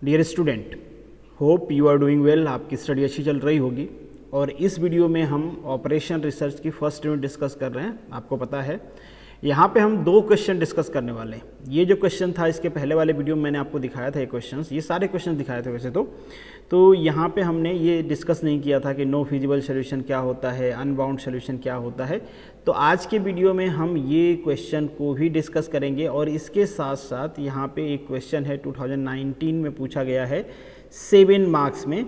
Dear student, hope you are doing well. आपकी study अच्छी चल रही होगी। और इस वीडियो में हम ऑपरेशन रिसर्च की फर्स्ट यूनिट डिस्कस कर रहे हैं। आपको पता है यहाँ पे हम दो क्वेश्चन डिस्कस करने वाले हैं। ये जो क्वेश्चन था इसके पहले वाले वीडियो में मैंने आपको दिखाया था, ये क्वेश्चंस, ये सारे क्वेश्चन दिखाए थे वैसे तो यहाँ पे हमने ये डिस्कस नहीं किया था कि नो फिजिबल सोल्यूशन क्या होता है, अनबाउंड सोल्यूशन क्या होता है। तो आज के वीडियो में हम ये क्वेश्चन को भी डिस्कस करेंगे। और इसके साथ साथ यहाँ पे एक क्वेश्चन है 2019 में पूछा गया है 7 मार्क्स में,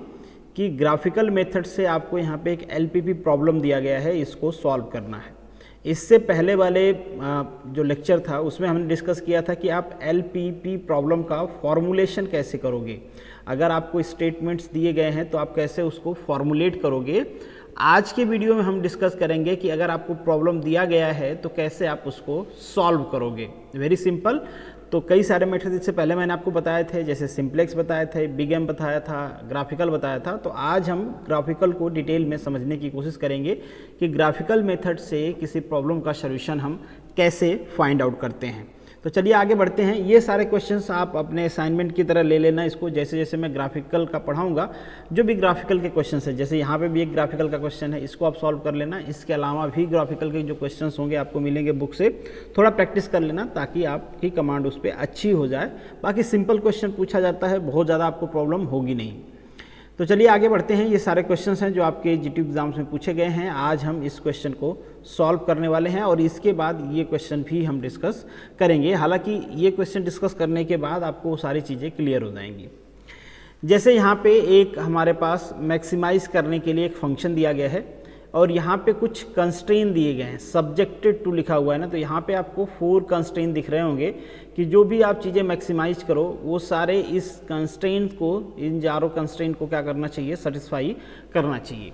कि ग्राफिकल मेथड से आपको यहाँ पे एक एलपीपी प्रॉब्लम दिया गया है, इसको सॉल्व करना है। इससे पहले वाले जो लेक्चर था उसमें हमने डिस्कस किया था कि आप एलपीपी प्रॉब्लम का फॉर्मूलेशन कैसे करोगे। अगर आपको स्टेटमेंट्स दिए गए हैं तो आप कैसे उसको फॉर्मुलेट करोगे। आज के वीडियो में हम डिस्कस करेंगे कि अगर आपको प्रॉब्लम दिया गया है तो कैसे आप उसको सॉल्व करोगे। Very simple. तो कई सारे मेथड इससे पहले मैंने आपको बताए थे, जैसे सिंप्लेक्स बताए थे, बिग एम बताया था, ग्राफिकल बताया था। तो आज हम ग्राफिकल को डिटेल में समझने की कोशिश करेंगे कि ग्राफिकल मेथड से किसी प्रॉब्लम का सॉल्यूशन हम कैसे फाइंड आउट करते हैं। तो चलिए आगे बढ़ते हैं। ये सारे क्वेश्चंस आप अपने असाइनमेंट की तरह ले लेना इसको। जैसे जैसे मैं ग्राफिकल का पढ़ाऊंगा, जो भी ग्राफिकल के क्वेश्चंस है, जैसे यहाँ पे भी एक ग्राफिकल का क्वेश्चन है, इसको आप सॉल्व कर लेना। इसके अलावा भी ग्राफिकल के जो क्वेश्चंस होंगे आपको मिलेंगे बुक से, थोड़ा प्रैक्टिस कर लेना ताकि आपकी कमांड उस पर अच्छी हो जाए। बाकी सिंपल क्वेश्चन पूछा जाता है, बहुत ज़्यादा आपको प्रॉब्लम होगी नहीं। तो चलिए आगे बढ़ते हैं। ये सारे क्वेश्चंस हैं जो आपके जीटीयू एग्जाम्स में पूछे गए हैं। आज हम इस क्वेश्चन को सॉल्व करने वाले हैं और इसके बाद ये क्वेश्चन भी हम डिस्कस करेंगे। हालांकि ये क्वेश्चन डिस्कस करने के बाद आपको वो सारी चीज़ें क्लियर हो जाएंगी। जैसे यहाँ पे एक हमारे पास मैक्सिमाइज करने के लिए एक फंक्शन दिया गया है और यहाँ पे कुछ कंस्ट्रेन दिए गए हैं, सब्जेक्टेड टू लिखा हुआ है ना। तो यहाँ पे आपको 4 कंस्ट्रेन दिख रहे होंगे कि जो भी आप चीज़ें मैक्सिमाइज करो वो सारे इस कंस्ट्रेन को, इन चारों कंस्ट्रेन को क्या करना चाहिए, सेटिस्फाई करना चाहिए।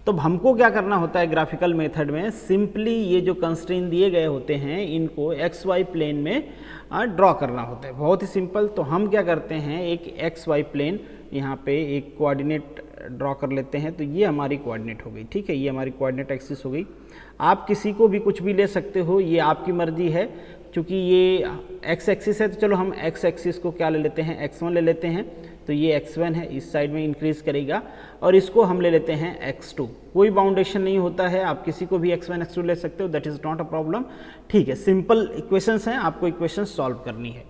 तो हमको क्या करना होता है ग्राफिकल मेथड में, सिंपली ये जो कंस्ट्रेन दिए गए होते हैं इनको एक्स वाई प्लेन में ड्रॉ करना होता है। बहुत ही सिंपल। तो हम क्या करते हैं, एक एक्स वाई प्लेन यहाँ पे एक कोऑर्डिनेट ड्रॉ कर लेते हैं। तो ये हमारी कोऑर्डिनेट हो गई, ठीक है, ये हमारी कोऑर्डिनेट एक्सिस हो गई। आप किसी को भी कुछ भी ले सकते हो, ये आपकी मर्जी है। क्योंकि ये एक्स एक्सिस है तो चलो हम एक्स एक्सिस को क्या ले लेते हैं, x1 ले लेते हैं। तो ये x1 है, इस साइड में इंक्रीज करेगा और इसको हम ले लेते हैं x2। कोई बाउंडेशन नहीं होता है, आप किसी को भी x1 x2 ले सकते हो, that is not a problem. ठीक है, सिंपल इक्वेशंस हैं, आपको इक्वेशन सॉल्व करनी है।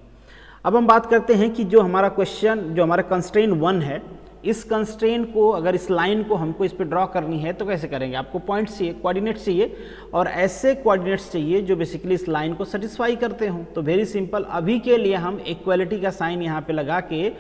अब हम बात करते हैं कि जो हमारा क्वेश्चन, जो हमारा कंस्ट्रेन 1 है, इस कंस्ट्रेन को, अगर इस लाइन को हमको इस पे ड्रॉ करनी है तो कैसे करेंगे। आपको पॉइंट्स चाहिए, कोऑर्डिनेट्स चाहिए और ऐसे कोऑर्डिनेट्स चाहिए जो बेसिकली इस लाइन को सेटिस्फाई करते हों। तो वेरी सिंपल, अभी के लिए हम इक्वालिटी का साइन यहाँ पे लगा के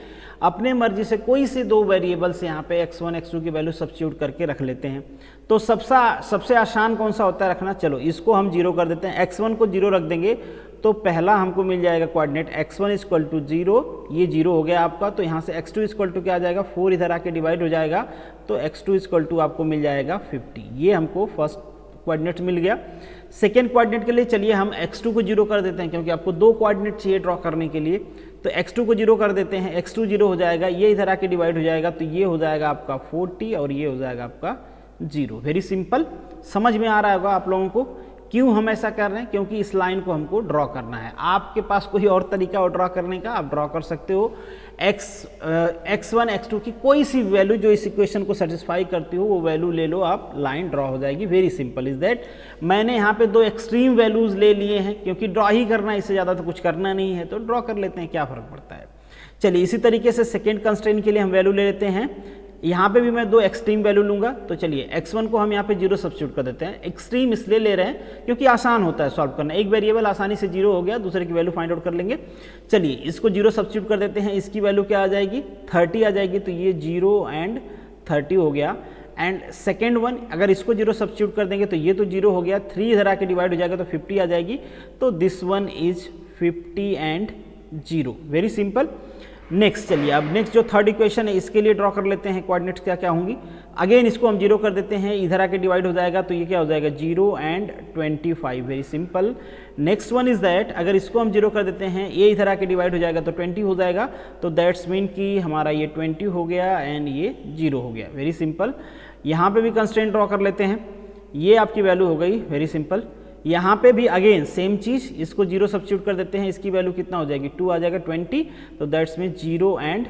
अपने मर्जी से कोई से 2 वेरिएबल्स यहाँ पे x1 x2 की वैल्यू सब्स्टिट्यूट करके रख लेते हैं। तो सबसे आसान कौन सा होता है रखना, चलो इसको हम 0 कर देते हैं। x1 को 0 रख देंगे तो पहला हमको मिल जाएगा कोऑर्डिनेट x1 इक्वल टू 0, ये 0 हो गया आपका। तो यहाँ से x2 इक्वल टू क्या आ जाएगा, 4 इधर आके डिवाइड हो जाएगा तो x2 इक्वल टू आपको मिल जाएगा 50। ये हमको फर्स्ट कोऑर्डिनेट मिल गया। सेकेंड कोऑर्डिनेट के लिए चलिए हम x2 को 0 कर देते हैं, क्योंकि आपको 2 कोऑर्डिनेट चाहिए ड्रॉ करने के लिए। तो x2 को 0 कर देते हैं, x2 0 हो जाएगा, ये इधर आके डिवाइड हो जाएगा तो ये हो जाएगा आपका 40 और ये हो जाएगा आपका 0। Very simple. समझ में आ रहा होगा आप लोगों को क्यों हम ऐसा कर रहे हैं, क्योंकि इस लाइन को हमको ड्रॉ करना है। आपके पास कोई और तरीका हो ड्रॉ करने का, आप ड्रॉ कर सकते हो। x1 x2 की कोई सी वैल्यू जो इस इक्वेशन को सेटिस्फाई करती हो वो वैल्यू ले लो, आप लाइन ड्रॉ हो जाएगी। Very simple is that. मैंने यहाँ पे 2 एक्सट्रीम वैल्यूज ले लिए हैं क्योंकि ड्रॉ ही करना है, इससे ज़्यादा तो कुछ करना नहीं है, तो ड्रॉ कर लेते हैं, क्या फ़र्क पड़ता है। चलिए इसी तरीके से सेकेंड कंस्ट्रेंट के लिए हम वैल्यू ले लेते हैं। यहाँ पे भी मैं 2 एक्सट्रीम वैल्यू लूंगा। तो चलिए x1 को हम यहाँ पे 0 सब्स्टिट्यूट कर देते हैं। एक्सट्रीम इसलिए ले रहे हैं क्योंकि आसान होता है सॉल्व करना, एक वेरिएबल आसानी से 0 हो गया, दूसरे की वैल्यू फाइंड आउट कर लेंगे। चलिए इसको 0 सब्स्टिट्यूट कर देते हैं, इसकी वैल्यू क्या आ जाएगी, 30 आ जाएगी। तो ये 0 एंड 30 हो गया। एंड सेकेंड वन, अगर इसको 0 सब्स्टिट्यूट कर देंगे तो ये तो 0 हो गया, 3 इधर आके डिवाइड हो जाएगा तो 50 आ जाएगी। तो this one is 50 and 0। Very simple. Next चलिए, अब नेक्स्ट जो थर्ड इक्वेशन है इसके लिए ड्रॉ कर लेते हैं कोऑर्डिनेट्स क्या क्या होंगी। अगेन इसको हम 0 कर देते हैं, इधर आके डिवाइड हो जाएगा तो ये क्या हो जाएगा, 0 and 25। Very simple. Next one is that, अगर इसको हम 0 कर देते हैं, ये इधर आके डिवाइड हो जाएगा तो 20 हो जाएगा। तो दैट्स मीन कि हमारा ये 20 हो गया एंड ये 0 हो गया। Very simple. यहाँ पे भी कंस्ट्रेंट ड्रॉ कर लेते हैं, ये आपकी वैल्यू हो गई। Very simple. यहाँ पे भी अगेन सेम चीज़, इसको 0 सब्स्टिट्यूट कर देते हैं, इसकी वैल्यू कितना हो जाएगी, 2 आ जाएगा 20। तो that's mean 0 and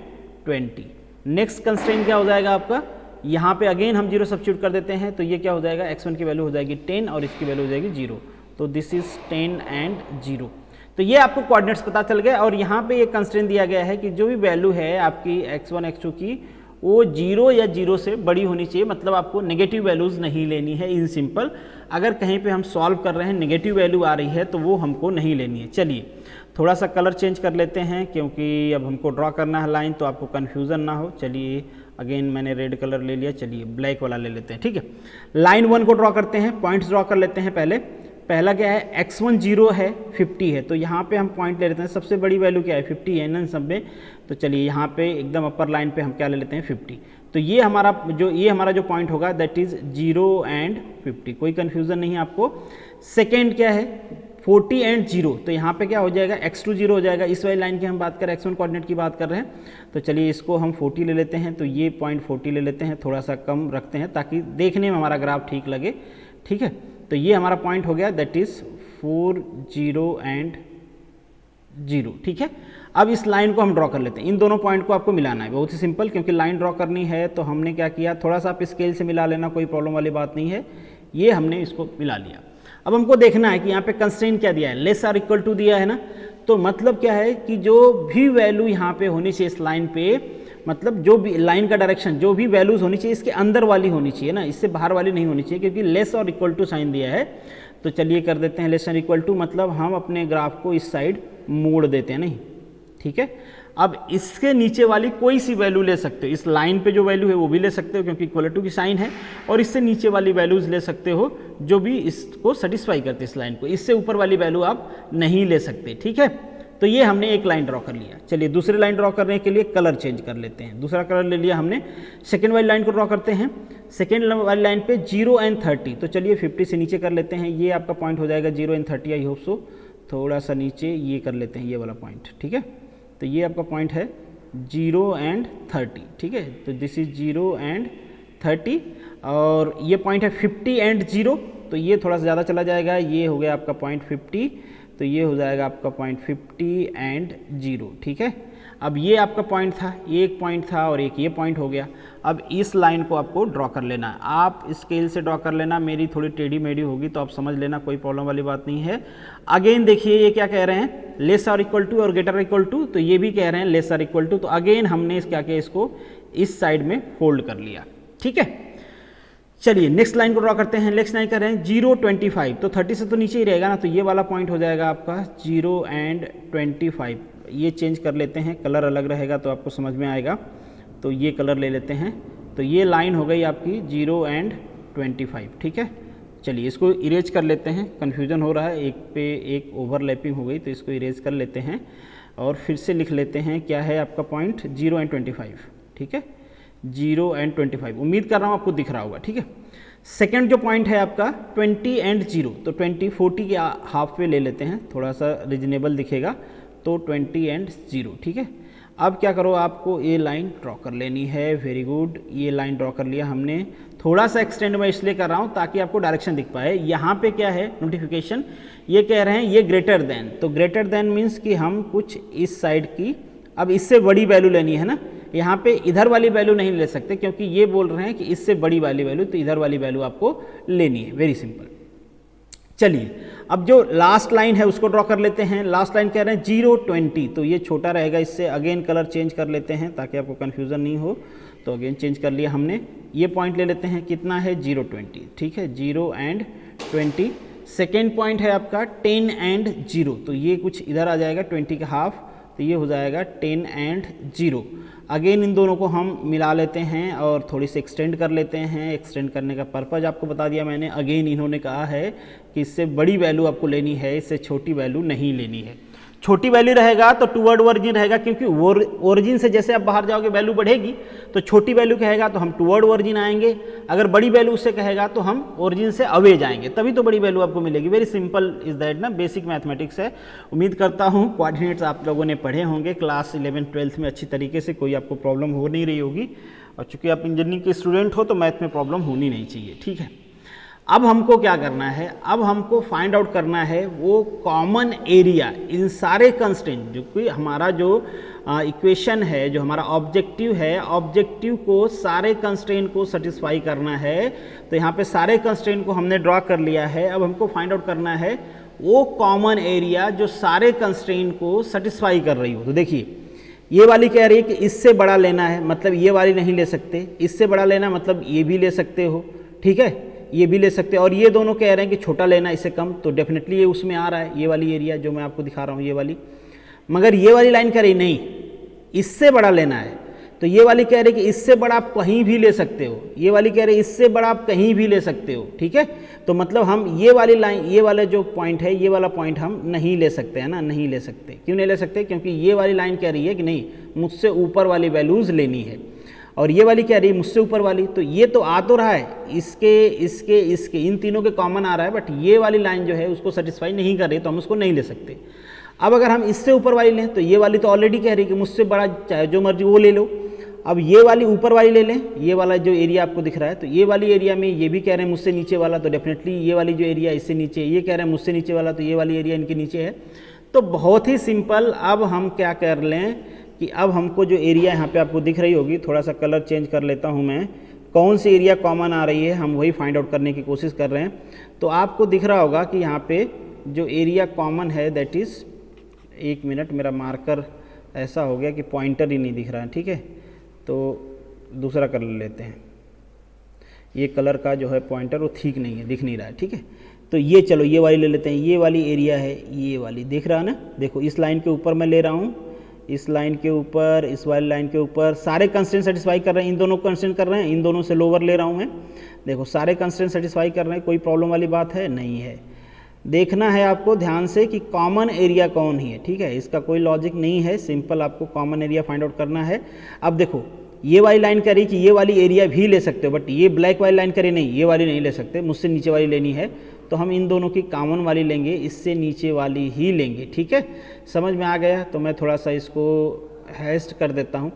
20। Next constraint क्या हो जाएगा आपका, यहाँ पे अगेन हम 0 सब्स्टिट्यूट कर देते हैं, तो ये क्या हो जाएगा, x1 की वैल्यू हो जाएगी 10 और इसकी वैल्यू हो जाएगी 0, तो दिस इज 10 एंड 0। तो ये आपको कोऑर्डिनेट्स पता चल गए। और यहाँ पे ये कंस्ट्रेंट दिया गया है कि जो भी वैल्यू है आपकी x1 x2 की वो 0 या 0 से बड़ी होनी चाहिए, मतलब आपको नेगेटिव वैल्यूज़ नहीं लेनी है इन सिंपल। अगर कहीं पे हम सॉल्व कर रहे हैं नेगेटिव वैल्यू आ रही है तो वो हमको नहीं लेनी है। चलिए थोड़ा सा कलर चेंज कर लेते हैं, क्योंकि अब हमको ड्रॉ करना है लाइन, तो आपको कन्फ्यूज़न ना हो। चलिए अगेन मैंने रेड कलर ले लिया, चलिए ब्लैक वाला ले लेते हैं, ठीक है। लाइन 1 को ड्रॉ करते हैं, पॉइंट्स ड्रॉ कर लेते हैं। पहला क्या है, x1 0 है, 50 है, तो यहाँ पे हम पॉइंट ले लेते हैं। सबसे बड़ी वैल्यू क्या है, 50 है ना सब में, तो चलिए यहाँ पे एकदम अपर लाइन पे हम क्या ले लेते हैं, 50। तो ये हमारा जो पॉइंट होगा दैट इज़ 0 एंड 50, कोई कन्फ्यूज़न नहीं है आपको। सेकेंड क्या है, 40 एंड 0, तो यहाँ पे क्या हो जाएगा, x2 0 हो जाएगा। इस वाली लाइन की हम बात कर रहे हैं, x1 कोऑर्डिनेट की बात कर रहे हैं, तो चलिए इसको हम 40 ले लेते हैं। तो ये पॉइंट 40 ले लेते हैं, थोड़ा सा कम रखते हैं ताकि देखने में हमारा ग्राफ ठीक लगे, ठीक है। तो ये हमारा पॉइंट हो गया दैट इज़ 4 0 एंड 0, ठीक है। अब इस लाइन को हम ड्रॉ कर लेते हैं, इन दोनों पॉइंट को आपको मिलाना है, बहुत ही सिंपल। क्योंकि लाइन ड्रॉ करनी है तो हमने क्या किया, थोड़ा सा आप स्केल से मिला लेना, कोई प्रॉब्लम वाली बात नहीं है। ये हमने इसको मिला लिया। अब हमको देखना है कि यहाँ पे कंस्ट्रेंट क्या दिया है, लेस आर इक्वल टू दिया है ना, तो मतलब क्या है कि जो भी वैल्यू यहाँ पे होनी चाहिए इस लाइन पे, मतलब जो भी लाइन का डायरेक्शन जो भी वैल्यूज होनी चाहिए इसके अंदर वाली होनी चाहिए ना, इससे बाहर वाली नहीं होनी चाहिए, क्योंकि लेस और इक्वल टू साइन दिया है। तो चलिए कर देते हैं लेस और इक्वल टू, मतलब हम अपने ग्राफ को इस साइड मोड़ देते हैं, नहीं, ठीक है। अब इसके नीचे वाली कोई सी वैल्यू ले सकते हो, इस लाइन पे जो वैल्यू है वो भी ले सकते हो क्योंकि इक्वल टू की साइन है, और इससे नीचे वाली वैल्यूज ले सकते हो जो भी इसको सेटिस्फाई करते हैं इस लाइन को, इससे ऊपर वाली वैल्यू आप नहीं ले सकते, ठीक है। तो ये हमने एक लाइन ड्रॉ कर लिया। चलिए दूसरी लाइन ड्रॉ करने के लिए कलर चेंज कर लेते हैं, दूसरा कलर ले लिया हमने। सेकेंड वाली लाइन को ड्रॉ करते हैं, सेकेंड वाली लाइन पे 0 एंड 30, तो चलिए 50 से नीचे कर लेते हैं, ये आपका पॉइंट हो जाएगा 0 एंड 30, आई होप सो। थोड़ा सा नीचे ये कर लेते हैं, ये वाला पॉइंट, ठीक है। तो ये आपका पॉइंट है 0 एंड 30, ठीक है। तो दिस इज 0 एंड 30, और ये पॉइंट है 50 एंड 0, तो ये थोड़ा सा ज़्यादा चला जाएगा, ये हो गया आपका पॉइंट 50, तो ये हो जाएगा आपका पॉइंट 50 एंड 0, ठीक है। अब ये आपका पॉइंट था, एक पॉइंट था और एक ये पॉइंट हो गया। अब इस लाइन को आपको ड्रॉ कर लेना है, आप स्केल से ड्रॉ कर लेना, मेरी थोड़ी टेढ़ी मेढ़ी होगी तो आप समझ लेना, कोई प्रॉब्लम वाली बात नहीं है। अगेन देखिए ये क्या कह रहे हैं, लेस और इक्वल टू और ग्रेटर इक्वल टू, तो ये भी कह रहे हैं लेस और इक्वल टू, तो अगेन हमने क्या किया, इसको इस साइड में फोल्ड कर लिया, ठीक है। चलिए नेक्स्ट लाइन को ड्रॉ करते हैं। नेक्स्ट लाइन कर रहे हैं 0 25, तो 30 से तो नीचे ही रहेगा ना, तो ये वाला पॉइंट हो जाएगा आपका 0 एंड 25। ये चेंज कर लेते हैं, कलर अलग रहेगा तो आपको समझ में आएगा, तो ये कलर ले लेते हैं। तो ये लाइन हो गई आपकी 0 एंड 25, ठीक है। चलिए इसको इरेज कर लेते हैं, कन्फ्यूजन हो रहा है, एक पे एक ओवरलैपिंग हो गई, तो इसको इरेज कर लेते हैं और फिर से लिख लेते हैं क्या है आपका पॉइंट 0 एंड 25, ठीक है। 0 एंड 25, उम्मीद कर रहा हूँ आपको दिख रहा होगा, ठीक है। सेकेंड जो पॉइंट है आपका 20 एंड 0, तो 40 के हाफ पे ले लेते हैं, थोड़ा सा रिजनेबल दिखेगा, तो 20 एंड 0, ठीक है। अब क्या करो, आपको ये लाइन ड्रॉ कर लेनी है, वेरी गुड, ये लाइन ड्रॉ कर लिया हमने। थोड़ा सा एक्सटेंड मैं इसलिए कर रहा हूँ ताकि आपको डायरेक्शन दिख पाए। यहाँ पे क्या है नोटिफिकेशन, ये कह रहे हैं ये ग्रेटर देन, तो ग्रेटर देन मीन्स कि हम कुछ इस साइड की, अब इससे बड़ी वैल्यू लेनी है ना, यहाँ पे इधर वाली वैल्यू नहीं ले सकते क्योंकि ये बोल रहे हैं कि इससे बड़ी वाली वैल्यू, तो इधर वाली वैल्यू आपको लेनी है, वेरी सिंपल। चलिए अब जो लास्ट लाइन है उसको ड्रॉ कर लेते हैं। लास्ट लाइन कह रहे हैं 0 20, तो ये छोटा रहेगा, इससे अगेन कलर चेंज कर लेते हैं ताकि आपको कन्फ्यूज़न नहीं हो। तो अगेन चेंज कर लिया हमने, ये पॉइंट ले लेते हैं, कितना है 0 20, ठीक है, 0 एंड 20। सेकेंड पॉइंट है आपका 10 एंड 0, तो ये कुछ इधर आ जाएगा 20 का हाफ, तो ये हो जाएगा 10 एंड 0। अगेन इन दोनों को हम मिला लेते हैं और थोड़ी सी एक्सटेंड कर लेते हैं। एक्सटेंड करने का पर्पज़ आपको बता दिया मैंने। अगेन इन्होंने कहा है कि इससे बड़ी वैल्यू आपको लेनी है, इससे छोटी वैल्यू नहीं लेनी है। छोटी वैल्यू रहेगा तो टूवर्ड ओरिजिन रहेगा, क्योंकि ओरिजिन से जैसे आप बाहर जाओगे वैल्यू बढ़ेगी, तो छोटी वैल्यू कहेगा तो हम टूवर्ड ओरिजिन आएंगे, अगर बड़ी वैल्यू उससे कहेगा तो हम ओरिजिन से अवे जाएंगे, तभी तो बड़ी वैल्यू आपको मिलेगी। वेरी सिंपल इज दैट ना, बेसिक मैथमेटिक्स है। उम्मीद करता हूँ कोऑर्डिनेट्स आप लोगों ने पढ़े होंगे क्लास 11 12 में अच्छी तरीके से, कोई आपको प्रॉब्लम हो नहीं रही होगी, और चूँकि आप इंजीनियरिंग के स्टूडेंट हो तो मैथ में प्रॉब्लम होनी नहीं चाहिए, ठीक है। अब हमको क्या करना है, अब हमको फाइंड आउट करना है वो कॉमन एरिया इन सारे कंस्ट्रेंट, जो कि हमारा जो इक्वेशन है, जो हमारा ऑब्जेक्टिव है, ऑब्जेक्टिव को सारे कंस्ट्रेंट को सेटिस्फाई करना है। तो यहाँ पे सारे कंस्ट्रेंट को हमने ड्रॉ कर लिया है। अब हमको फाइंड आउट करना है वो कॉमन एरिया जो सारे कंस्ट्रेंट को सेटिस्फाई कर रही हो। तो देखिए ये वाली कह रही है कि इससे बड़ा लेना है, मतलब ये वाली नहीं ले सकते, इससे बड़ा लेना मतलब ये भी ले सकते हो, ठीक है, ये भी ले सकते हैं। और ये दोनों कह रहे हैं कि छोटा लेना, इससे कम, तो डेफिनेटली ये उसमें आ रहा है, ये वाली एरिया जो मैं आपको दिखा रहा हूँ ये वाली। मगर ये वाली लाइन कह रही नहीं इससे बड़ा लेना है, तो ये वाली कह रही कि इससे बड़ा आप कहीं भी ले सकते हो, ये वाली कह रही इससे बड़ा आप कहीं भी ले सकते हो, ठीक है। तो मतलब हम ये वाली लाइन, ये वाला जो पॉइंट है, ये वाला पॉइंट हम नहीं ले सकते हैं ना, नहीं ले सकते। क्यों नहीं ले सकते? क्योंकि ये वाली लाइन कह रही है कि नहीं मुझसे ऊपर वाली वैल्यूज़ लेनी है, और ये वाली कह रही है मुझसे ऊपर वाली। तो ये तो आ तो रहा है, इसके इसके इसके इन तीनों के कॉमन आ रहा है, बट ये वाली लाइन जो है उसको सेटिस्फाई नहीं कर रही, तो हम उसको नहीं ले सकते। अब अगर हम इससे ऊपर वाली लें तो ये वाली तो ऑलरेडी कह रही है कि मुझसे बड़ा चाहे जो मर्जी वो ले लो। अब ये वाली ऊपर वाली ले लें, ये वाला जो एरिया आपको दिख रहा है, तो ये वाली एरिया में ये भी कह रहे हैं मुझसे नीचे वाला, तो डेफिनेटली ये वाली जो एरिया इससे नीचे, ये कह रहे हैं मुझसे नीचे वाला, तो ये वाली एरिया इनके नीचे है। तो बहुत ही सिंपल, अब हम क्या कर लें कि अब हमको जो एरिया यहाँ पे आपको दिख रही होगी, थोड़ा सा कलर चेंज कर लेता हूँ मैं, कौन सी एरिया कॉमन आ रही है हम वही फाइंड आउट करने की कोशिश कर रहे हैं। तो आपको दिख रहा होगा कि यहाँ पे जो एरिया कॉमन है दैट इज़, एक मिनट मेरा मार्कर ऐसा हो गया कि पॉइंटर ही नहीं दिख रहा है, ठीक है, तो दूसरा कलर लेते हैं। ये कलर का जो है पॉइंटर वो ठीक नहीं है, दिख नहीं रहा है, ठीक है। तो ये चलो ये वाली ले लेते हैं, ये वाली एरिया है, ये वाली दिख रहा है ना, देखो इस लाइन के ऊपर मैं ले रहा हूँ, इस लाइन के ऊपर, इस वाली लाइन के ऊपर, सारे कंस्ट्रेंट सेटिस्फाई कर रहे हैं, इन दोनों कंस्ट्रेंट कर रहे हैं, इन दोनों से लोअर ले रहा हूँ मैं, देखो सारे कंस्ट्रेंट सेटिस्फाई कर रहे हैं, कोई प्रॉब्लम वाली बात है नहीं है। देखना है आपको ध्यान से कि कॉमन एरिया कौन है, ठीक है, इसका कोई लॉजिक नहीं है, सिंपल आपको कॉमन एरिया फाइंड आउट करना है। अब देखो ये वाली लाइन कह रही कि ये वाली एरिया भी ले सकते हो, बट ये ब्लैक वाली लाइन कह रही नहीं ये वाली नहीं ले सकते, मुझसे नीचे वाली लेनी है, तो हम इन दोनों की कॉमन वाली लेंगे, इससे नीचे वाली ही लेंगे, ठीक है। समझ में आ गया? तो मैं थोड़ा सा इसको हैस्ट कर देता हूँ।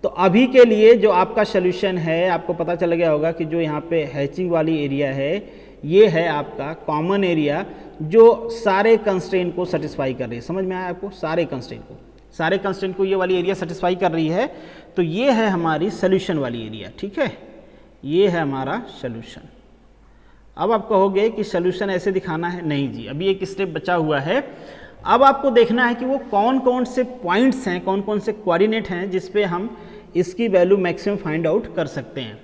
तो अभी के लिए जो आपका सोल्यूशन है, आपको पता चल गया होगा कि जो यहाँ पे हैचिंग वाली एरिया है, ये है आपका कॉमन एरिया जो सारे कंस्ट्रेंट को सेटिस्फाई कर रही है। समझ में आया आपको? सारे कंस्ट्रेंट को ये वाली एरिया सेटिस्फाई कर रही है, तो ये है हमारी सोल्यूशन वाली एरिया, ठीक है, ये है हमारा सोल्यूशन। अब आप कहोगे कि सोल्यूशन ऐसे दिखाना है, नहीं जी, अभी एक स्टेप बचा हुआ है। अब आपको देखना है कि वो कौन कौन से पॉइंट्स हैं, कौन कौन से कोऑर्डिनेट हैं जिस पे हम इसकी वैल्यू मैक्सिमम फाइंड आउट कर सकते हैं।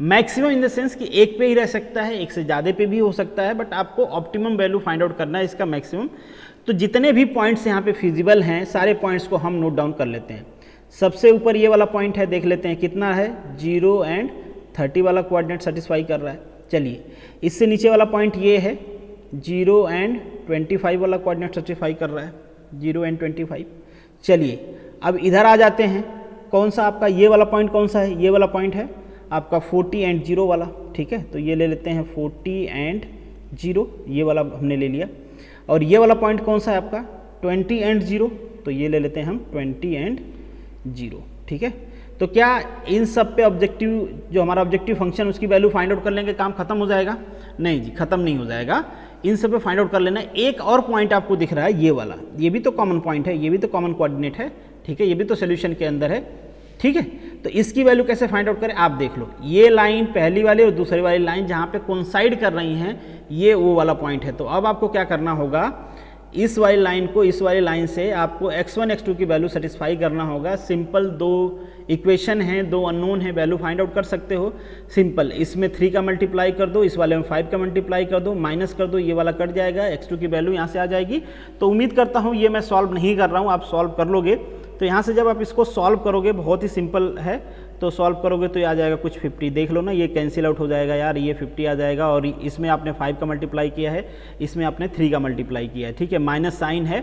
मैक्सिमम इन द सेंस कि एक पे ही रह सकता है, एक से ज़्यादा पे भी हो सकता है, बट आपको ऑप्टिमम वैल्यू फाइंड आउट करना है इसका मैक्सिमम। तो जितने भी पॉइंट्स यहाँ पे फिजिबल हैं, सारे पॉइंट्स को हम नोट डाउन कर लेते हैं। सबसे ऊपर ये वाला पॉइंट है, देख लेते हैं कितना है, 0 और 30 वाला कोऑर्डिनेट सेटिस्फाई कर रहा है। चलिए, इससे नीचे वाला पॉइंट ये है, 0 और 25 वाला कोऑर्डिनेट सेटिस्फाई कर रहा है, 0 और 25। चलिए अब इधर आ जाते हैं, कौन सा आपका ये वाला पॉइंट कौन सा है, ये वाला पॉइंट है आपका 40 और 0 वाला, ठीक है। तो ये ले लेते हैं 40 और 0, ये वाला हमने ले लिया। और ये वाला पॉइंट कौन सा है आपका, 20 और 0, तो ये ले लेते हैं हम 20 और 0, ठीक है। तो क्या इन सब पे ऑब्जेक्टिव, जो हमारा ऑब्जेक्टिव फंक्शन उसकी वैल्यू फाइंड आउट कर लेंगे, काम खत्म हो जाएगा? नहीं जी, खत्म नहीं हो जाएगा, इन सब पे फाइंड आउट कर लेना। एक और पॉइंट आपको दिख रहा है ये वाला, ये भी तो कॉमन पॉइंट है, ये भी तो कॉमन कोऑर्डिनेट है, ठीक है, ये भी तो सोल्यूशन के अंदर है, ठीक है। तो इसकी वैल्यू कैसे फाइंड आउट करें, आप देख लो, ये लाइन पहली वाली और दूसरी वाली लाइन जहाँ पे कोइंसाइड कर रही हैं, ये वो वाला पॉइंट है। तो अब आपको क्या करना होगा, इस वाली लाइन को इस वाली लाइन से आपको x1 x2 की वैल्यू सेटिस्फाई करना होगा। सिंपल, दो इक्वेशन हैं, दो अननोन है, वैल्यू फाइंड आउट कर सकते हो सिंपल। इसमें 3 का मल्टीप्लाई कर दो, इस वाले में 5 का मल्टीप्लाई कर दो, माइनस कर दो, ये वाला कट जाएगा, x2 की वैल्यू यहाँ से आ जाएगी। तो उम्मीद करता हूँ ये मैं सॉल्व नहीं कर रहा हूँ, आप सॉल्व कर लोगे। तो यहाँ से जब आप इसको सॉल्व करोगे, बहुत ही सिंपल है, तो सॉल्व करोगे तो ये आ जाएगा कुछ 50, देख लो ना, ये कैंसिल आउट हो जाएगा यार, ये 50 आ जाएगा, और इसमें आपने 5 का मल्टीप्लाई किया है, इसमें आपने 3 का मल्टीप्लाई किया है, ठीक है, माइनस साइन है,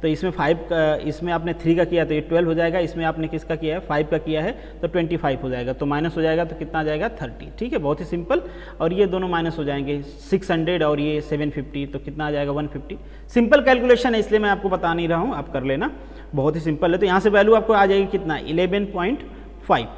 तो इसमें 5 का, इसमें आपने 3 का किया तो ये 12 हो जाएगा, इसमें आपने किसका किया है, 5 का किया है तो 25 हो जाएगा, तो माइनस हो जाएगा, तो कितना आ जाएगा 30, ठीक है, बहुत ही सिंपल। और ये दोनों माइनस हो जाएंगे, 600 और ये 750, तो कितना आ जाएगा 150। सिंपल कैलकुलेशन है, इसलिए मैं आपको बता नहीं रहा हूँ, आप कर लेना, बहुत ही सिंपल है। तो यहाँ से वैल्यू आपको आ जाएगी कितना, 11.5।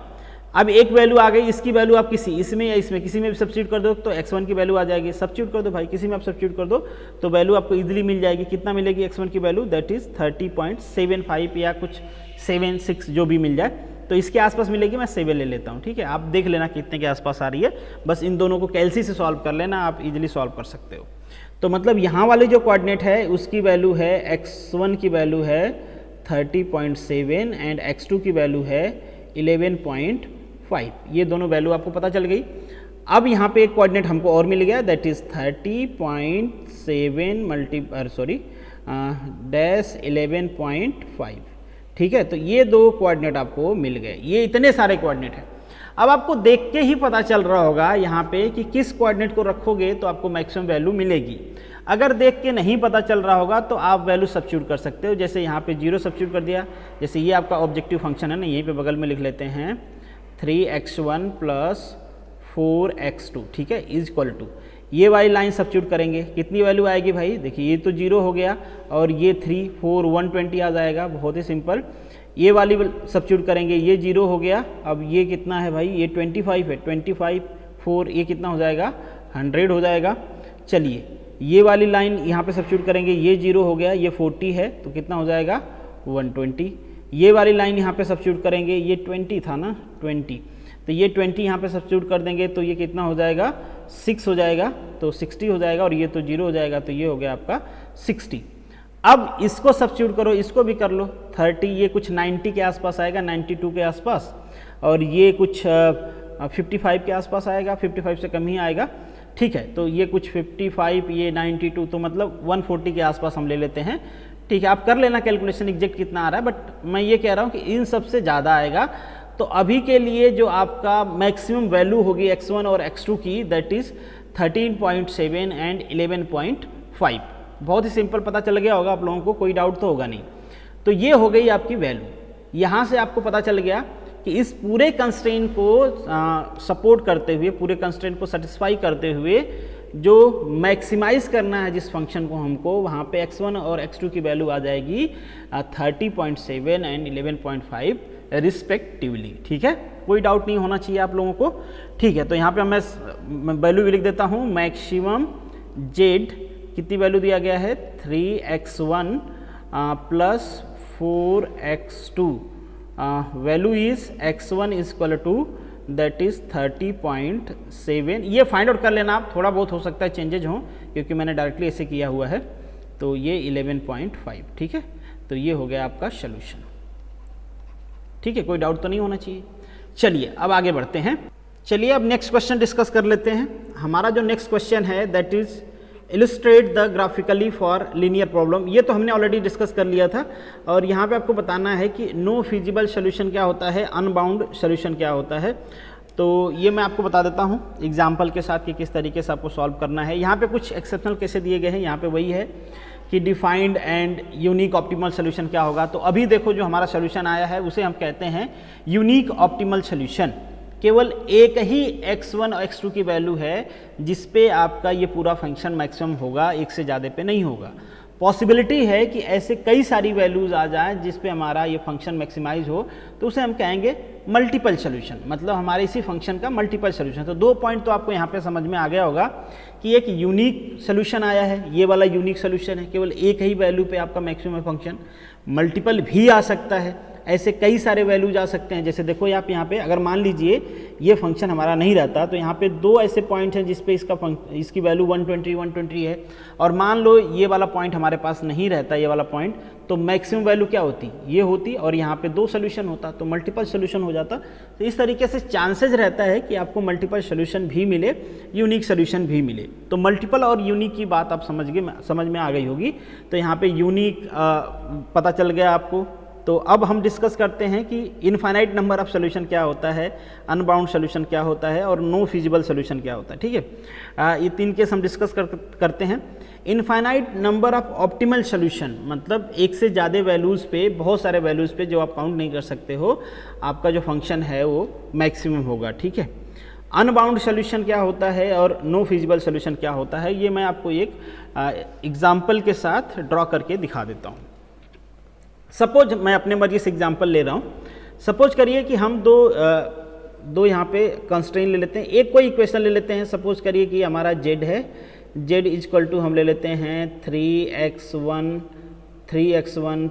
अब एक वैल्यू आ गई, इसकी वैल्यू आप इसमें या इसमें किसी में भी सब्स्टिट्यूट कर दो तो x1 की वैल्यू आ जाएगी। सब्स्टिट्यूट कर दो भाई, किसी में आप सब्स्टिट्यूट कर दो तो वैल्यू आपको इजीली मिल जाएगी। कितना मिलेगी x1 की वैल्यू, दैट इज 30.75 या कुछ 76 जो भी मिल जाए, तो इसके आसपास मिलेगी। मैं 7 ले लेता हूँ, ठीक है। आप देख लेना कितने के आसपास आ रही है, बस इन दोनों को कैलसी से सॉल्व कर लेना, आप इजीली सॉल्व कर सकते हो। तो मतलब यहाँ वाले जो कोऑर्डिनेट है उसकी वैल्यू है, x1 की वैल्यू है 30.7 एंड x2 की वैल्यू है 11.5। ये दोनों वैल्यू आपको पता चल गई। अब यहाँ पे एक कोऑर्डिनेट हमको और मिल गया, दैट इज 30.7 डैश 11.5, ठीक है। तो ये दो कोऑर्डिनेट आपको मिल गए, ये इतने सारे कोऑर्डिनेट हैं। अब आपको देख के ही पता चल रहा होगा यहाँ पे कि किस कोऑर्डिनेट को रखोगे तो आपको मैक्सिमम वैल्यू मिलेगी। अगर देख के नहीं पता चल रहा होगा तो आप वैल्यू सब्स्टिट्यूट कर सकते हो। जैसे यहाँ पे 0 सब्स्टिट्यूट कर दिया, जैसे ये आपका ऑब्जेक्टिव फंक्शन है ना, यहीं पे बगल में लिख लेते हैं 3x1 प्लस 4x2, ठीक है, इज इक्वल टू, ये वाली लाइन सब्स्टिट्यूट करेंगे, कितनी वैल्यू आएगी भाई, देखिए ये तो 0 हो गया और ये 3 4 120 आ जाएगा, बहुत ही सिंपल। ये वाली सब्स्टिट्यूट करेंगे, ये 0 हो गया, अब ये कितना है भाई, ये 25 है, 25 4 ये कितना हो जाएगा, 100 हो जाएगा। चलिए ये वाली लाइन यहाँ पे सब्स्टिट्यूट करेंगे, ये 0 हो गया, ये 40 है तो कितना हो जाएगा 120। ये वाली लाइन यहाँ पे सब्स्टिट्यूट करेंगे, ये 20 था ना 20, तो ये 20 यहाँ पे सब्स्टिट्यूट कर देंगे तो ये कितना हो जाएगा 6 हो जाएगा, तो 60 हो जाएगा, और ये तो 0 हो जाएगा, तो ये हो गया आपका 60। अब इसको सब्स्टिट्यूट करो, इसको भी कर लो, 30 ये कुछ 90 के आसपास आएगा, 92 के आसपास, और ये कुछ 55 के आसपास आएगा, 55 से कम ही आएगा, ठीक है। तो ये कुछ 55, ये 92, तो मतलब 140 के आसपास हम ले लेते हैं, ठीक है। आप कर लेना कैलकुलेशन एग्जैक्ट कितना आ रहा है, बट मैं ये कह रहा हूँ कि इन सबसे ज़्यादा आएगा। तो अभी के लिए जो आपका मैक्सिमम वैल्यू होगी x1 और x2 की, दैट इज़ 13.7 एंड 11.5। बहुत ही सिंपल, पता चल गया होगा आप लोगों को, कोई डाउट तो होगा नहीं। तो ये हो गई आपकी वैल्यू। यहाँ से आपको पता चल गया कि इस पूरे कंस्ट्रेंट को सपोर्ट करते हुए, पूरे कंस्ट्रेंट को सेटिस्फाई करते हुए जो मैक्सिमाइज करना है जिस फंक्शन को हमको, वहाँ पे x1 और x2 की वैल्यू आ जाएगी 30.7 एंड 11.5 रिस्पेक्टिवली, ठीक है। कोई डाउट नहीं होना चाहिए आप लोगों को, ठीक है। तो यहाँ पे मैं वैल्यू भी लिख देता हूँ, मैक्सिमम z कितनी वैल्यू दिया गया है, 3x1 plus 4x2, value is x1 is equal to that is 30.7। ये फाइंड आउट कर लेना आप, थोड़ा बहुत हो सकता है चेंजेज हो क्योंकि मैंने डायरेक्टली ऐसे किया हुआ है। तो ये 11.5, ठीक है। तो ये हो गया आपका सोल्यूशन, ठीक है। कोई डाउट तो नहीं होना चाहिए। चलिए अब आगे बढ़ते हैं। चलिए अब नेक्स्ट क्वेश्चन डिस्कस कर लेते हैं। हमारा जो नेक्स्ट क्वेश्चन है that is illustrate the graphically for linear problem. ये तो हमने ऑलरेडी डिस्कस कर लिया था, और यहाँ पे आपको बताना है कि नो फिजिबल सोल्यूशन क्या होता है, अनबाउंड सोल्यूशन क्या होता है। तो ये मैं आपको बता देता हूँ एग्जाम्पल के साथ कि किस तरीके से आपको सॉल्व करना है। यहाँ पे कुछ एक्सेप्शनल कैसे दिए गए हैं, यहाँ पे वही है कि defined and unique optimal solution क्या होगा। तो अभी देखो जो हमारा सोल्यूशन आया है उसे हम कहते हैं यूनिक ऑप्टिमल सोल्यूशन। केवल एक ही x1 और x2 की वैल्यू है जिस पे आपका ये पूरा फंक्शन मैक्सिमम होगा, एक से ज़्यादा पे नहीं होगा। पॉसिबिलिटी है कि ऐसे कई सारी वैल्यूज़ आ जाएं जिस पे हमारा ये फंक्शन मैक्सिमाइज हो, तो उसे हम कहेंगे मल्टीपल सोल्यूशन, मतलब हमारे इसी फंक्शन का मल्टीपल सोल्यूशन। तो 2 पॉइंट तो आपको यहाँ पे समझ में आ गया होगा कि एक यूनिक सोल्यूशन आया है, ये वाला यूनिक सोल्यूशन है, केवल एक ही वैल्यू पे आपका मैक्सिमम फंक्शन। मल्टीपल भी आ सकता है, ऐसे कई सारे वैल्यूज आ सकते हैं। जैसे देखो आप यहाँ पे अगर मान लीजिए ये फंक्शन हमारा नहीं रहता, तो यहाँ पे 2 ऐसे पॉइंट हैं जिस पे इसकी वैल्यू 120 है, और मान लो ये वाला पॉइंट हमारे पास नहीं रहता, ये वाला पॉइंट, तो मैक्सिमम वैल्यू क्या होती, ये होती, और यहाँ पे 2 सोल्यूशन होता, तो मल्टीपल सोल्यूशन हो जाता। तो इस तरीके से चांसेस रहता है कि आपको मल्टीपल सोल्यूशन भी मिले, यूनिक सोल्यूशन भी मिले। तो मल्टीपल और यूनिक की बात आप समझ में आ गई होगी। तो यहाँ पे यूनिक पता चल गया आपको। तो अब हम डिस्कस करते हैं कि इनफाइनाइट नंबर ऑफ सोल्यूशन क्या होता है, अनबाउंड सोल्यूशन क्या होता है, और नो फिजिबल सोल्यूशन क्या होता है, ठीक है। ये 3 केस हम डिस्कस करते हैं। Infinite number of optimal solution, मतलब एक से ज़्यादा वैल्यूज़ पे, बहुत सारे वैल्यूज़ पे जो आप काउंट नहीं कर सकते हो, आपका जो फंक्शन है वो मैक्सिमम होगा, ठीक है। अनबाउंड सोल्यूशन क्या होता है और नो फिजिबल सोल्यूशन क्या होता है, ये मैं आपको एक एग्जाम्पल के साथ ड्रॉ करके दिखा देता हूँ। सपोज मैं अपने मर्जी से एग्जांपल ले रहा हूँ। सपोज करिए कि हम दो यहाँ पे कंस्ट्रेंट ले लेते हैं, एक कोई इक्वेशन ले लेते हैं। सपोज करिए कि हमारा z है, z इक्वल टू हम ले लेते हैं 3x1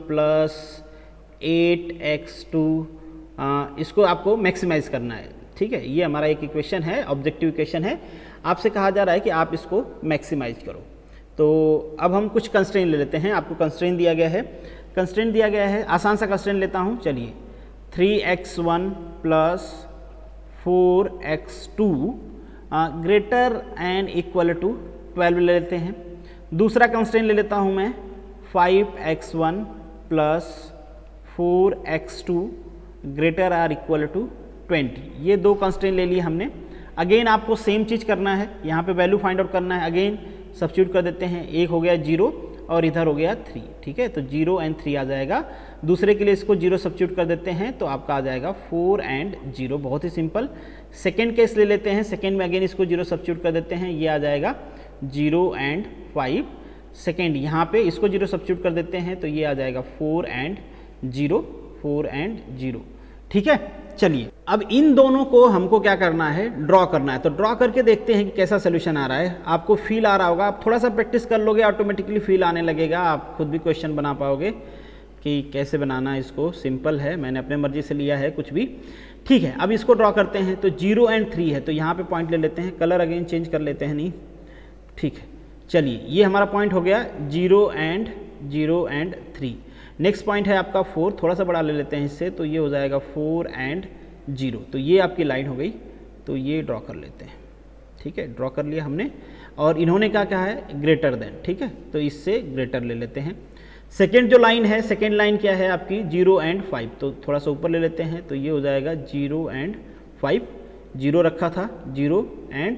प्लस 8x2। इसको आपको मैक्सिमाइज करना है, ठीक है। ये हमारा एक इक्वेशन है, ऑब्जेक्टिव इक्वेशन है। आपसे कहा जा रहा है कि आप इसको मैक्सिमाइज करो। तो अब हम कुछ कंस्ट्रेंट ले लेते हैं। आपको कंस्ट्रेंट दिया गया है, कंस्ट्रेंट दिया गया है, आसान सा कंस्ट्रेंट लेता हूँ। चलिए 3x1 plus 4x2 greater and equal to 12 ले लेते हैं। दूसरा कंस्ट्रेंट ले लेता हूँ मैं 5x1 plus 4x2 greater or equal to 20। ये दो कंस्ट्रेंट ले लिए हमने। अगेन आपको सेम चीज़ करना है, यहाँ पे वैल्यू फाइंड आउट करना है। अगेन सब्स्टिट्यूट कर देते हैं, एक हो गया 0 और इधर हो गया 3, ठीक है। तो 0 एंड 3 आ जाएगा। दूसरे के लिए इसको 0 सब्स्टिट्यूट कर देते हैं तो आपका आ जाएगा 4 एंड 0, बहुत ही सिंपल। सेकेंड केस ले लेते हैं, सेकेंड में अगेन इसको 0 सब्स्टिट्यूट कर देते हैं, ये आ जाएगा 0 एंड 5। सेकेंड यहाँ पे इसको 0 सब्स्टिट्यूट कर देते हैं तो ये आ जाएगा 4 एंड 0, 4 एंड 0, ठीक है। चलिए अब इन दोनों को हमको क्या करना है, ड्रॉ करना है। तो ड्रॉ करके देखते हैं कि कैसा सोल्यूशन आ रहा है। आपको फील आ रहा होगा, आप थोड़ा सा प्रैक्टिस कर लोगे, ऑटोमेटिकली फील आने लगेगा, आप खुद भी क्वेश्चन बना पाओगे कि कैसे बनाना है इसको। सिंपल है, मैंने अपने मर्जी से लिया है कुछ भी, ठीक है। अब इसको ड्रॉ करते हैं। तो 0 एंड 3 है तो यहाँ पे पॉइंट ले लेते हैं, कलर अगेन चेंज कर लेते हैं, नहीं ठीक है। चलिए ये हमारा पॉइंट हो गया 0 एंड 3। नेक्स्ट पॉइंट है आपका 4, थोड़ा सा बड़ा ले लेते हैं इससे, तो ये हो जाएगा 4 एंड 0। तो ये आपकी लाइन हो गई, तो ये ड्रॉ कर लेते हैं, ठीक है। ड्रॉ कर लिया हमने और इन्होंने क्या कहा है, ग्रेटर देन, ठीक है। तो इससे ग्रेटर ले लेते हैं। सेकेंड जो लाइन है, सेकेंड लाइन क्या है आपकी 0 एंड 5, तो थोड़ा सा ऊपर ले लेते हैं, तो ये हो जाएगा 0 एंड 5। 0 रखा था 0 एंड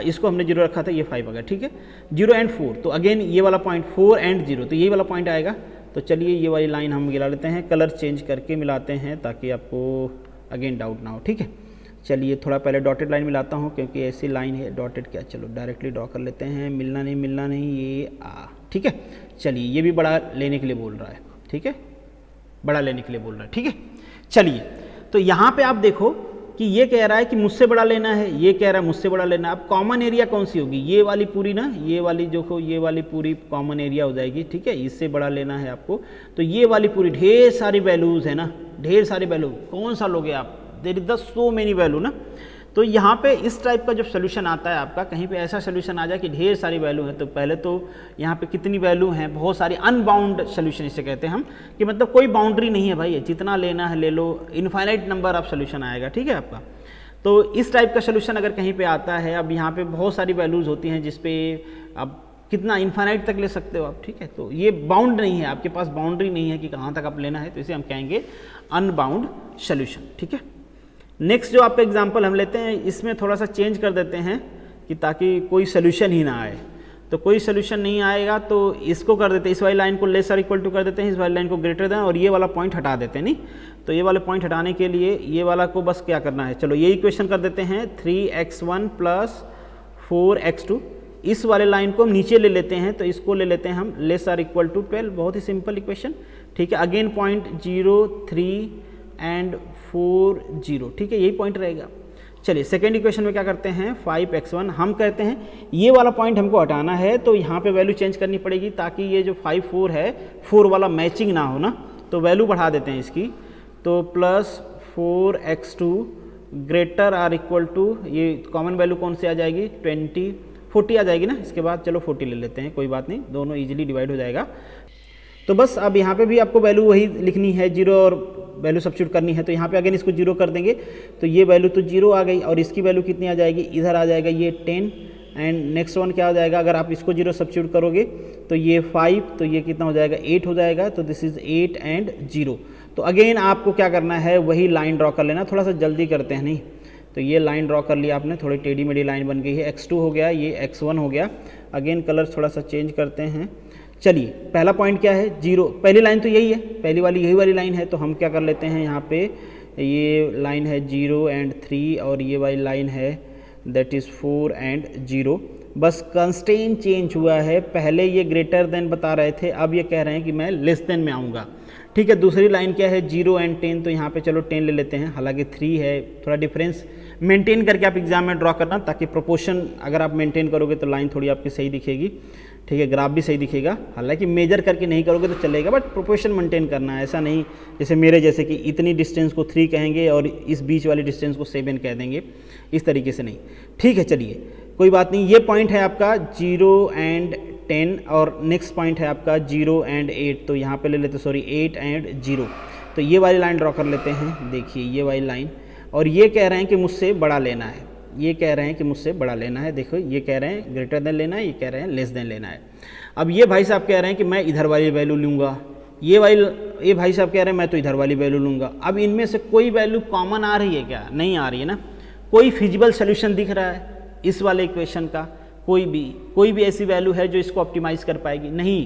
इसको हमने 0 रखा था, ये 5 आ गया, ठीक है। 0 एंड 4, तो अगेन ये वाला पॉइंट 4 एंड 0, तो यही वाला पॉइंट आएगा। तो चलिए ये वाली लाइन हम मिला लेते हैं, कलर चेंज करके मिलाते हैं ताकि आपको अगेन डाउट ना हो, ठीक है। चलिए थोड़ा पहले डॉटेड लाइन मिलाता हूँ क्योंकि ऐसी लाइन है डॉटेड, क्या चलो डायरेक्टली ड्रॉ कर लेते हैं। मिलना नहीं ये ठीक है। चलिए ये भी बड़ा लेने के लिए बोल रहा है, ठीक है, बड़ा लेने के लिए बोल रहा है, ठीक है। चलिए तो यहाँ पे आप देखो कि ये कह रहा है कि मुझसे बड़ा लेना है, ये कह रहा है मुझसे बड़ा लेना है। अब कॉमन एरिया कौन सी होगी, ये वाली पूरी ना, ये वाली देखो, ये वाली पूरी कॉमन एरिया हो जाएगी, ठीक है। इससे बड़ा लेना है आपको, तो ये वाली पूरी, ढेर सारी वैल्यूज़ है ना, ढेर सारी वैल्यू, कौन सा लोगे आप, there is the so many value ना। तो यहाँ पे इस टाइप का जब सोल्यूशन आता है आपका, कहीं पे ऐसा सोल्यूशन आ जाए कि ढेर सारी वैल्यू है, तो पहले तो यहाँ पे कितनी वैल्यू हैं, बहुत सारी, अनबाउंड सोल्यूशन इसे कहते हैं हम, कि मतलब कोई बाउंड्री नहीं है भाई, जितना लेना है ले लो, इनफाइनाइट नंबर ऑफ सोल्यूशन आएगा, ठीक है आपका। तो इस टाइप का सोल्यूशन अगर कहीं पे आता है, अब यहाँ पे बहुत सारी वैल्यूज़ होती हैं जिसपे आप कितना इनफाइनाइट तक ले सकते हो आप, ठीक है। तो ये बाउंड नहीं है, आपके पास बाउंड्री नहीं है कि कहाँ तक आप लेना है, तो इसे हम कहेंगे अनबाउंड सोल्यूशन, ठीक है। नेक्स्ट जो आपका एग्जांपल हम लेते हैं, इसमें थोड़ा सा चेंज कर देते हैं कि ताकि कोई सोल्यूशन ही ना आए। तो कोई सोल्यूशन नहीं आएगा तो इसको कर देते हैं, इस वाली लाइन को लेस और इक्वल टू कर देते हैं, इस वाली लाइन को ग्रेटर देन, और ये वाला पॉइंट हटा देते हैं। नहीं तो ये वाले पॉइंट हटाने के लिए ये वाला को बस क्या करना है, चलो ये इक्वेशन कर देते हैं 3x1 प्लस 4x2। इस वाले लाइन को हम नीचे ले लेते हैं, तो इसको ले लेते हैं हम लेस आर इक्वल टू 12, बहुत ही सिंपल इक्वेशन, ठीक है। अगेन पॉइंट 0 3 एंड 4 0, ठीक है, यही पॉइंट रहेगा। चलिए सेकेंड इक्वेशन में क्या करते हैं, 5x1, हम कहते हैं ये वाला पॉइंट हमको हटाना है, तो यहाँ पे वैल्यू चेंज करनी पड़ेगी ताकि ये जो 5 4 है, 4 वाला मैचिंग ना हो ना, तो वैल्यू बढ़ा देते हैं इसकी। तो plus 4x2 greater or equal to, ये कॉमन वैल्यू कौन सी आ जाएगी, 40 आ जाएगी ना, इसके बाद चलो 40 ले लेते हैं, कोई बात नहीं, दोनों ईजिली डिवाइड हो जाएगा। तो बस अब यहाँ पे भी आपको वैल्यू वही लिखनी है, 0 और वैल्यू सब्स्टिट्यूट करनी है, तो यहाँ पे अगेन इसको 0 कर देंगे, तो ये वैल्यू तो 0 आ गई, और इसकी वैल्यू कितनी आ जाएगी, इधर आ जाएगा ये 10, एंड नेक्स्ट वन क्या हो जाएगा, अगर आप इसको 0 सब्स्टिट्यूट करोगे तो ये 5, तो ये कितना हो जाएगा, 8 हो जाएगा, तो दिस इज 8 एंड 0। तो अगेन आपको क्या करना है, वही लाइन ड्रॉ कर लेना, थोड़ा सा जल्दी करते हैं, नहीं तो ये लाइन ड्रॉ कर लिया आपने, थोड़ी टेढ़ी मेढ़ी लाइन बन गई है, x2 हो गया, ये x1 हो गया। अगेन कलर थोड़ा सा चेंज करते हैं। चलिए पहला पॉइंट क्या है, 0, पहली लाइन तो यही है, पहली वाली यही वाली लाइन है, तो हम क्या कर लेते हैं, यहाँ पे ये लाइन है 0 एंड 3, और ये वाली लाइन है दैट इज़ 4 एंड 0। बस कंस्ट्रेंट चेंज हुआ है, पहले ये ग्रेटर देन बता रहे थे, अब ये कह रहे हैं कि मैं लेस देन में आऊँगा, ठीक है, दूसरी लाइन क्या है 0 एंड 10, तो यहाँ पे चलो 10 ले लेते हैं, हालांकि 3 है, थोड़ा डिफरेंस मेंटेन करके आप एग्जाम में ड्रॉ करना, ताकि प्रोपोर्शन अगर आप मेंटेन करोगे तो लाइन थोड़ी आपकी सही दिखेगी, ठीक है, ग्राफ भी सही दिखेगा। हालांकि मेजर करके नहीं करोगे तो चलेगा, बट प्रोपोर्शन मेंटेन करना है, ऐसा नहीं जैसे मेरे जैसे कि इतनी डिस्टेंस को 3 कहेंगे और इस बीच वाली डिस्टेंस को 7 कह देंगे, इस तरीके से नहीं। ठीक है, चलिए कोई बात नहीं। ये पॉइंट है आपका 0 एंड 10 और नेक्स्ट पॉइंट है आपका 0 एंड 8, तो यहाँ पे ले लेते, सॉरी 8 एंड 0, तो ये वाली लाइन ड्रॉ कर लेते हैं। देखिए ये वाली लाइन, और ये कह रहे हैं कि मुझसे बड़ा लेना है, ये कह रहे हैं कि मुझसे बड़ा लेना है। देखो ये कह रहे हैं ग्रेटर देन लेना है, ये कह रहे हैं लेस देन लेना है। अब ये भाई साहब कह रहे हैं कि मैं इधर वाली वैल्यू लूँगा, ये भाई साहब कह रहे हैं मैं तो इधर वाली वैल्यू लूँगा। अब इनमें से कोई वैल्यू कॉमन आ रही है क्या? नहीं आ रही है ना। कोई फिजिबल सोल्यूशन दिख रहा है इस वाले इक्वेशन का? कोई भी ऐसी वैल्यू है जो इसको ऑप्टिमाइज़ कर पाएगी? नहीं,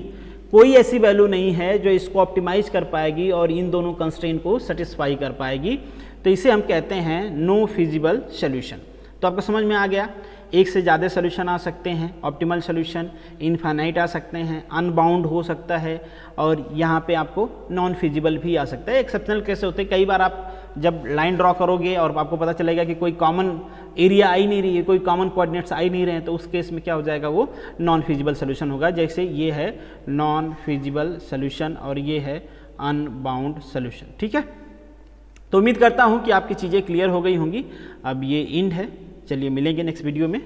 कोई ऐसी वैल्यू नहीं है जो इसको ऑप्टिमाइज़ कर पाएगी और इन दोनों कंस्ट्रेंट को सेटिस्फाई कर पाएगी, तो इसे हम कहते हैं नो फिजिबल सोल्यूशन। तो आपको समझ में आ गया, एक से ज़्यादा सोल्यूशन आ सकते हैं, ऑप्टिमल सोल्यूशन, इनफाइनाइट आ सकते हैं, अनबाउंड हो सकता है, और यहाँ पे आपको नॉन फिजिबल भी आ सकता है। एक्सेप्शनल कैसे होते हैं, कई बार आप जब लाइन ड्रॉ करोगे और आपको पता चलेगा कि कोई कॉमन एरिया आ ही नहीं रही है, कोई कॉमन कोऑर्डिनेट्स आ ही नहीं रहे हैं, तो उस केस में क्या हो जाएगा, वो नॉन फिजिबल सोल्यूशन होगा। जैसे ये है नॉन फिजिबल सोल्यूशन और ये है अनबाउंड सोल्यूशन। ठीक है, तो उम्मीद करता हूँ कि आपकी चीज़ें क्लियर हो गई होंगी। अब ये इंड है, चलिए मिलेंगे नेक्स्ट वीडियो में।